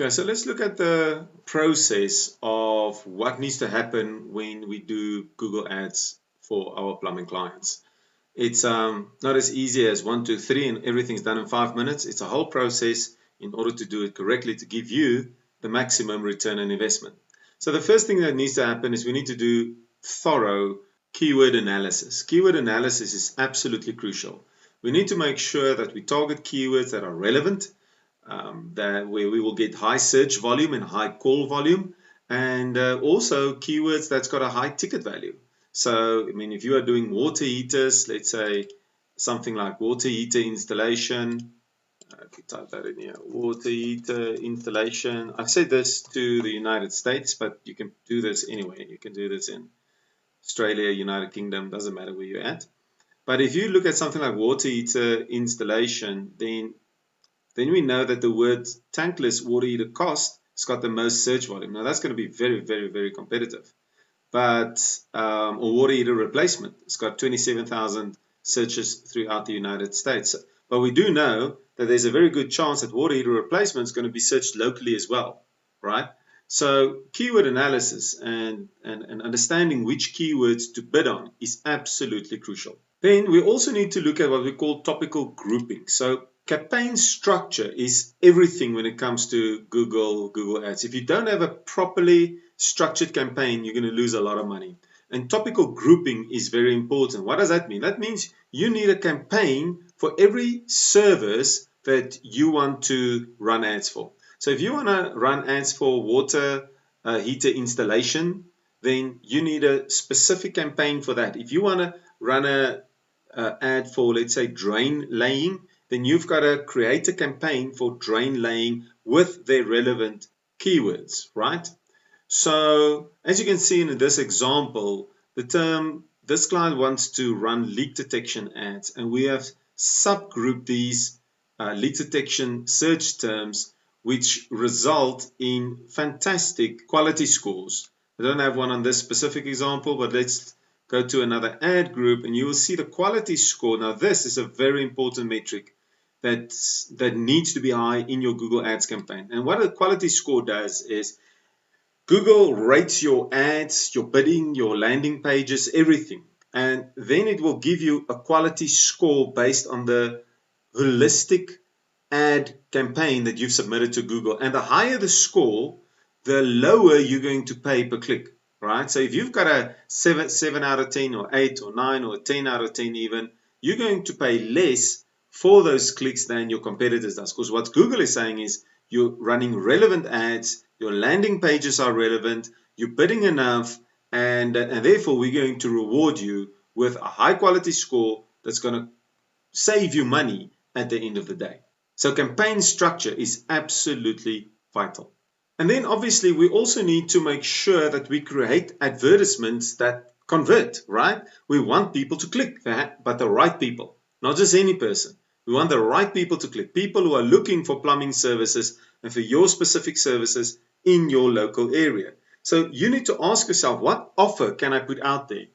Okay, so let's look at the process of what needs to happen when we do Google Ads for our plumbing clients. It's not as easy as 1, 2, 3 and everything's done in 5 minutes. It's a whole process in order to do it correctly to give you the maximum return on investment. So the first thing that needs to happen is we need to do thorough keyword analysis. Keyword analysis is absolutely crucial. We need to make sure that we target keywords that are relevant, that where we will get high search volume and high call volume, and also keywords that's got a high ticket value. So, I mean, if you are doing water heaters, let's say something like water heater installation, if you type that in here, water heater installation. I've said this to the United States, but you can do this anywhere. You can do this in Australia, United Kingdom, doesn't matter where you're at. But if you look at something like water heater installation, then we know that the word tankless water heater cost has got the most search volume. Now that's going to be very, very, very competitive. But or water heater replacement, it's got 27,000 searches throughout the United States. But we do know that there's a very good chance that water heater replacement is going to be searched locally as well, right? So keyword analysis and understanding which keywords to bid on is absolutely crucial. Then we also need to look at what we call topical grouping. So campaign structure is everything when it comes to Google Ads. If you don't have a properly structured campaign, you're going to lose a lot of money. And topical grouping is very important. What does that mean? That means you need a campaign for every service that you want to run ads for. So if you want to run ads for water heater installation, then you need a specific campaign for that. If you want to run a ad for, let's say, drain laying, then you've got to create a campaign for drain laying with their relevant keywords, right? So as you can see in this example, this client wants to run leak detection ads, and we have subgrouped these leak detection search terms, which result in fantastic quality scores. I don't have one on this specific example, but let's go to another ad group and you will see the quality score. Now this is a very important metric that needs to be high in your Google Ads campaign. And what a quality score does is Google rates your ads, your bidding, your landing pages, everything. And then it will give you a quality score based on the holistic ad campaign that you've submitted to Google. And the higher the score, the lower you're going to pay per click, right? So if you've got a 7 out of 10 or 8 or 9 or 10 out of 10 even, you're going to pay less for those clicks than your competitors does. Because what Google is saying is you're running relevant ads, your landing pages are relevant, you're bidding enough, and therefore we're going to reward you with a high quality score that's going to save you money at the end of the day. So campaign structure is absolutely vital. And then obviously we also need to make sure that we create advertisements that convert, right? We want people to click that, but the right people, not just any person. We want the right people to click, people who are looking for plumbing services and for your specific services in your local area. So you need to ask yourself, what offer can I put out there?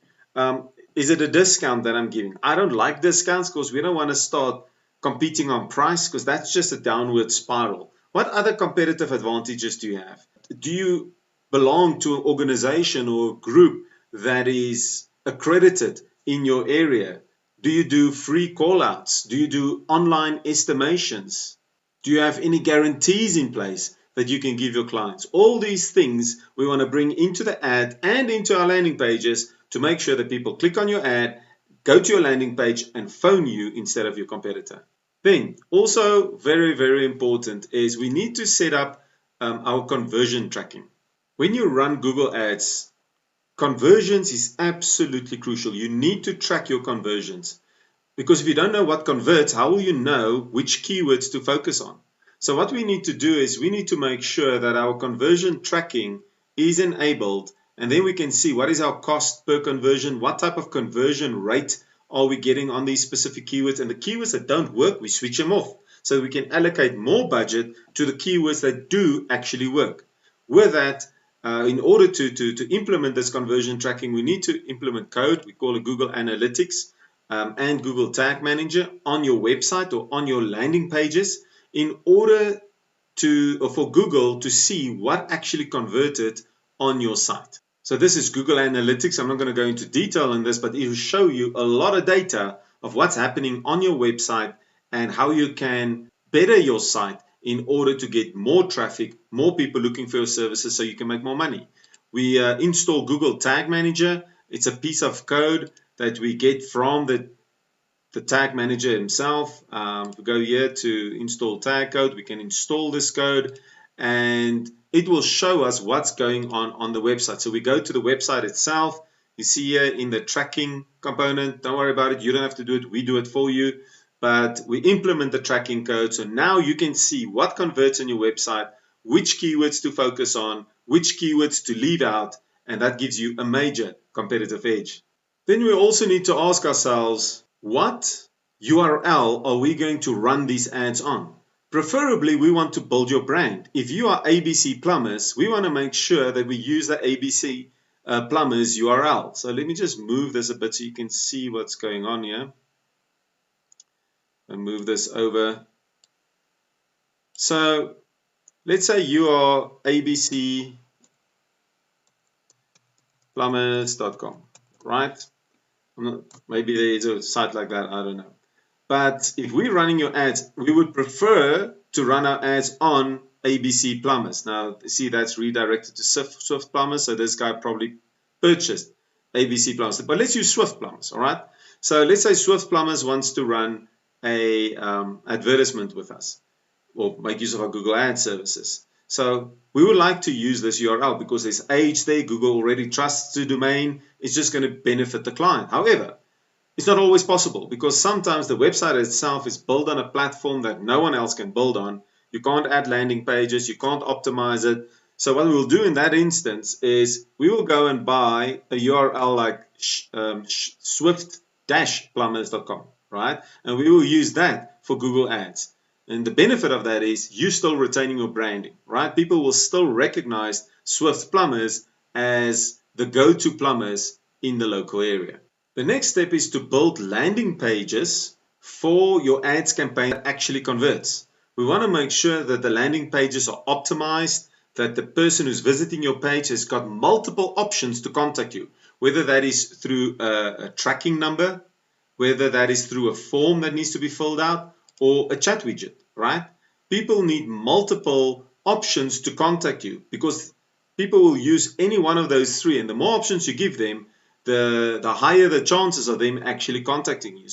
Is it a discount that I'm giving? I don't like discounts because we don't want to start competing on price because that's just a downward spiral. What other competitive advantages do you have? Do you belong to an organization or a group that is accredited in your area? Do you do free call-outs? Do you do online estimations? Do you have any guarantees in place that you can give your clients? All these things we want to bring into the ad and into our landing pages to make sure that people click on your ad, go to your landing page and phone you instead of your competitor. Then also very, very important is we need to set up our conversion tracking. When you run Google Ads, conversions is absolutely crucial. You need to track your conversions because if you don't know what converts, how will you know which keywords to focus on? So what we need to do is we need to make sure that our conversion tracking is enabled, and then we can see what is our cost per conversion, what type of conversion rate are we getting on these specific keywords, and the keywords that don't work, we switch them off so we can allocate more budget to the keywords that do actually work. With that, in order to implement this conversion tracking, we need to implement code. We call it Google Analytics and Google Tag Manager on your website or on your landing pages in order for Google to see what actually converted on your site. So this is Google Analytics. I'm not going to go into detail on this, but it will show you a lot of data of what's happening on your website and how you can better your site in order to get more traffic, more people looking for your services so you can make more money. We install Google Tag Manager. It's a piece of code that we get from the tag manager himself. If we go here to install tag code, we can install this code and it will show us what's going on the website. So we go to the website itself. You see here in the tracking component, don't worry about it. You don't have to do it. We do it for you. But we implement the tracking code. So now you can see what converts on your website, which keywords to focus on, which keywords to leave out, and that gives you a major competitive edge. Then we also need to ask ourselves, what URL are we going to run these ads on? Preferably, we want to build your brand. If you are ABC Plumbers, we want to make sure that we use the ABC Plumbers URL. So let me just move this a bit so you can see what's going on here. And move this over. So let's say you are abcplumbers.com, right? Maybe there's a site like that, I don't know. But if we're running your ads, we would prefer to run our ads on ABC Plumbers. Now, see, that's redirected to Swift Plumbers, so this guy probably purchased ABC Plumbers. But let's use Swift Plumbers, all right? So let's say Swift Plumbers wants to run a advertisement with us or make use of our Google Ads services. So we would like to use this URL because there's age there. Google already trusts the domain. It's just going to benefit the client. However, it's not always possible because sometimes the website itself is built on a platform that no one else can build on. You can't add landing pages. You can't optimize it. So what we'll do in that instance is we will go and buy a URL like swift-plumbers.com, right? And we will use that for Google Ads. And the benefit of that is you're still retaining your branding, right? People will still recognize Swift Plumbers as the go-to plumbers in the local area. The next step is to build landing pages for your ads campaign that actually converts. We want to make sure that the landing pages are optimized, that the person who's visiting your page has got multiple options to contact you, whether that is through a tracking number, whether that is through a form that needs to be filled out, or a chat widget, right? People need multiple options to contact you because people will use any one of those three, and the more options you give them, the higher the chances of them actually contacting you.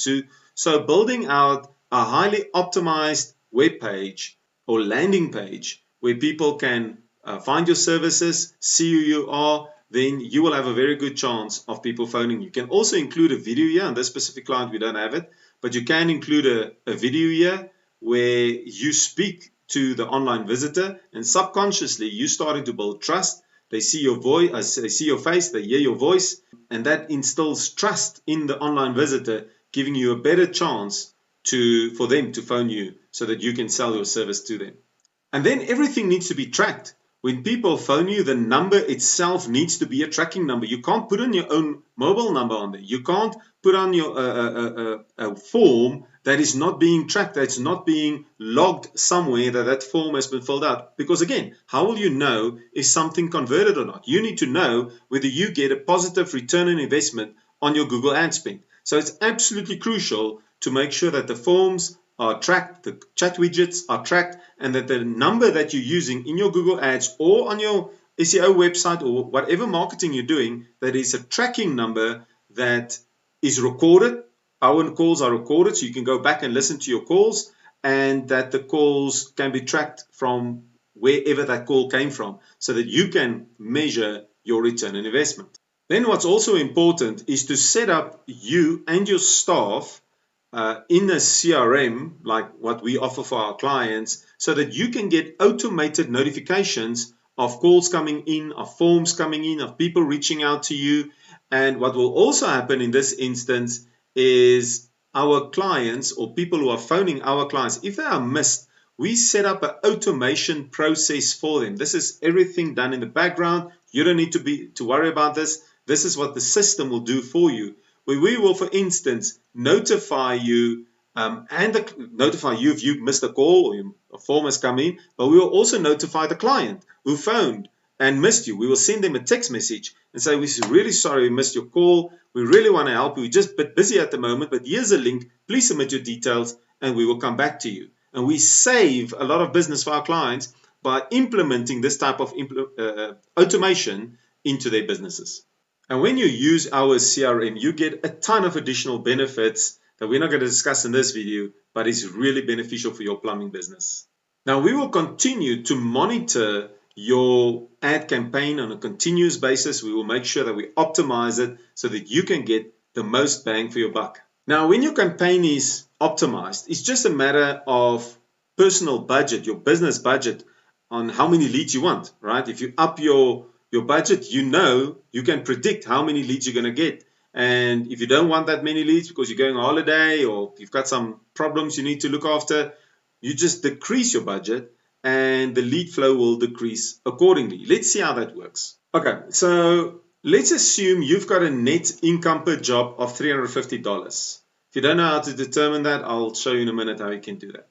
So building out a highly optimized web page or landing page where people can find your services, see who you are, then you will have a very good chance of people phoning you. You can also include a video here. On this specific client, we don't have it, but you can include a video here where you speak to the online visitor and subconsciously you're starting to build trust. They see your voice, they see your face, they hear your voice, and that instills trust in the online visitor, giving you a better chance for them to phone you so that you can sell your service to them. And then everything needs to be tracked. When people phone you, the number itself needs to be a tracking number. You can't put on your own mobile number on there. You can't put on your a form that is not being tracked, that's not being logged somewhere that form has been filled out. Because again, how will you know if something converted or not? You need to know whether you get a positive return on investment on your Google Ad spend. So it's absolutely crucial to make sure that the forms are tracked, the chat widgets are tracked, and that the number that you're using in your Google Ads or on your SEO website or whatever marketing you're doing, that is a tracking number that is recorded. Our calls are recorded, so you can go back and listen to your calls, and that the calls can be tracked from wherever that call came from so that you can measure your return on investment. Then what's also important is to set up you and your staff in a CRM, like what we offer for our clients, so that you can get automated notifications of calls coming in, of forms coming in, of people reaching out to you. And what will also happen in this instance is our clients or people who are phoning our clients, if they are missed, we set up an automation process for them. This is everything done in the background. You don't need to worry about this. This is what the system will do for you. Where we will, for instance, notify you and notify you if you missed a call or a form has come in, but we will also notify the client who phoned and missed you. We will send them a text message and say, we're really sorry we missed your call. We really want to help you. We're just a bit busy at the moment, but here's a link. Please submit your details and we will come back to you. And we save a lot of business for our clients by implementing this type of automation into their businesses. And when you use our CRM, you get a ton of additional benefits that we're not going to discuss in this video, but is really beneficial for your plumbing business. Now, we will continue to monitor your ad campaign on a continuous basis. We will make sure that we optimize it so that you can get the most bang for your buck. Now, when your campaign is optimized, it's just a matter of personal budget, your business budget, on how many leads you want, right? If you up your budget, you can predict how many leads you're going to get. And if you don't want that many leads because you're going on holiday or you've got some problems you need to look after, you just decrease your budget and the lead flow will decrease accordingly. Let's see how that works. Okay, so let's assume you've got a net income per job of $350. If you don't know how to determine that, I'll show you in a minute how you can do that.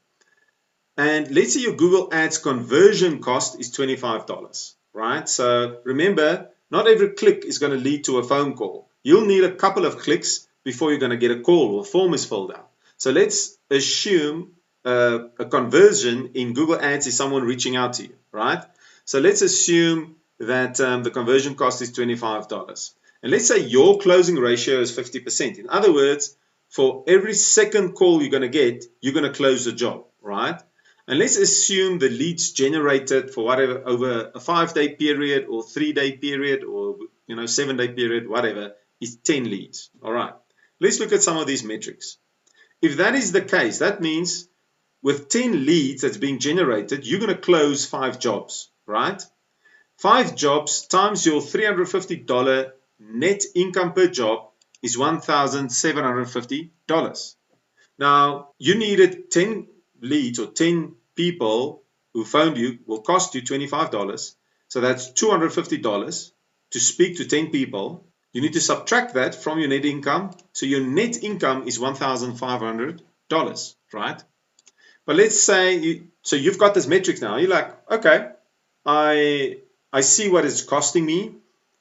And let's say your Google Ads conversion cost is $25, right? So remember, not every click is going to lead to a phone call. You'll need a couple of clicks before you're going to get a call or a form is filled out. So let's assume a conversion in Google Ads is someone reaching out to you, right? So let's assume that the conversion cost is $25. And let's say your closing ratio is 50%. In other words, for every second call you're going to get, you're going to close the job, right? And let's assume the leads generated for whatever over a 5-day period or 3-day period or 7-day period, whatever, is 10 leads. All right. Let's look at some of these metrics. If that is the case, that means with 10 leads that's being generated, you're going to close 5 jobs, right? 5 jobs times your $350 net income per job is $1,750. Now, you needed 10 leads or 10 people who phoned you will cost you $25. So that's $250 to speak to 10 people. You need to subtract that from your net income. So your net income is $1,500, right? But let's say, so you've got this metrics now. You're like, okay, I see what it's costing me.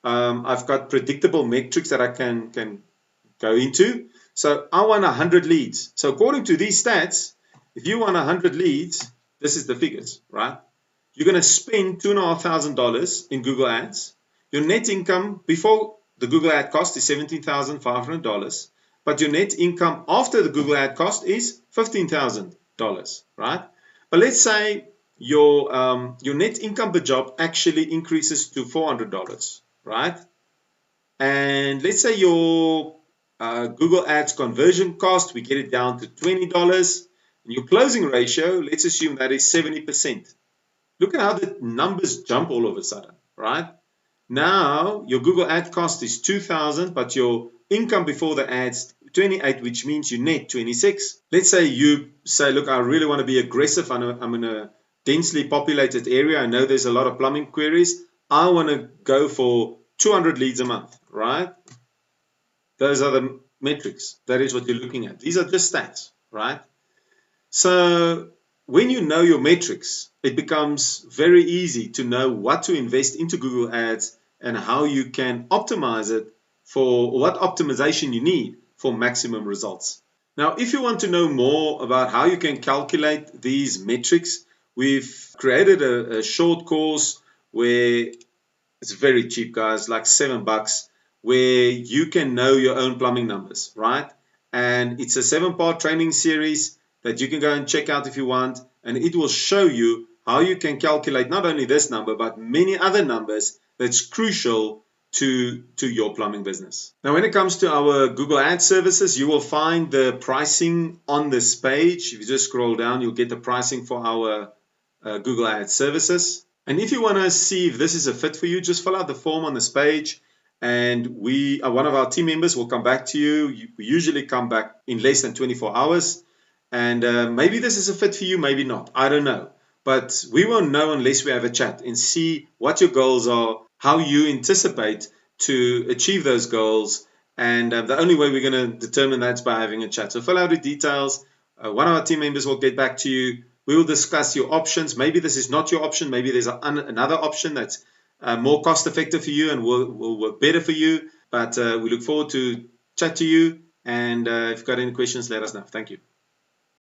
I've got predictable metrics that I can go into. So I want 100 leads. So according to these stats, if you want 100 leads, this is the figures, right? You're going to spend $2,500 in Google Ads. Your net income before the Google Ad cost is $17,500, but your net income after the Google Ad cost is $15,000, right? But let's say your net income per job actually increases to $400, right? And let's say your Google Ads conversion cost, we get it down to $20. And your closing ratio, let's assume that is 70%. Look at how the numbers jump all of a sudden, right? Now, your Google Ad cost is $2,000, but your income before the ads, 28, which means you net 26. Let's say you say, look, I really want to be aggressive. I'm in a densely populated area. I know there's a lot of plumbing queries. I want to go for 200 leads a month, right? Those are the metrics. That is what you're looking at. These are just stats, right? So when you know your metrics, it becomes very easy to know what to invest into Google Ads and how you can optimize it for what optimization you need for maximum results. Now, if you want to know more about how you can calculate these metrics, we've created a short course where it's very cheap, guys, like $7, where you can know your own plumbing numbers, right? And it's a 7-part training series that you can go and check out if you want, and it will show you how you can calculate not only this number, but many other numbers that's crucial to your plumbing business. Now, when it comes to our Google Ads services, you will find the pricing on this page. If you just scroll down, you'll get the pricing for our Google Ads services. And if you want to see if this is a fit for you, just fill out the form on this page, and one of our team members will come back to you. We usually come back in less than 24 hours. And maybe this is a fit for you, maybe not. I don't know. But we won't know unless we have a chat and see what your goals are, how you anticipate to achieve those goals. And the only way we're going to determine that is by having a chat. So fill out the details. One of our team members will get back to you. We will discuss your options. Maybe this is not your option. Maybe there's another option that's more cost effective for you and will work better for you. But we look forward to chat to you. And if you've got any questions, let us know. Thank you.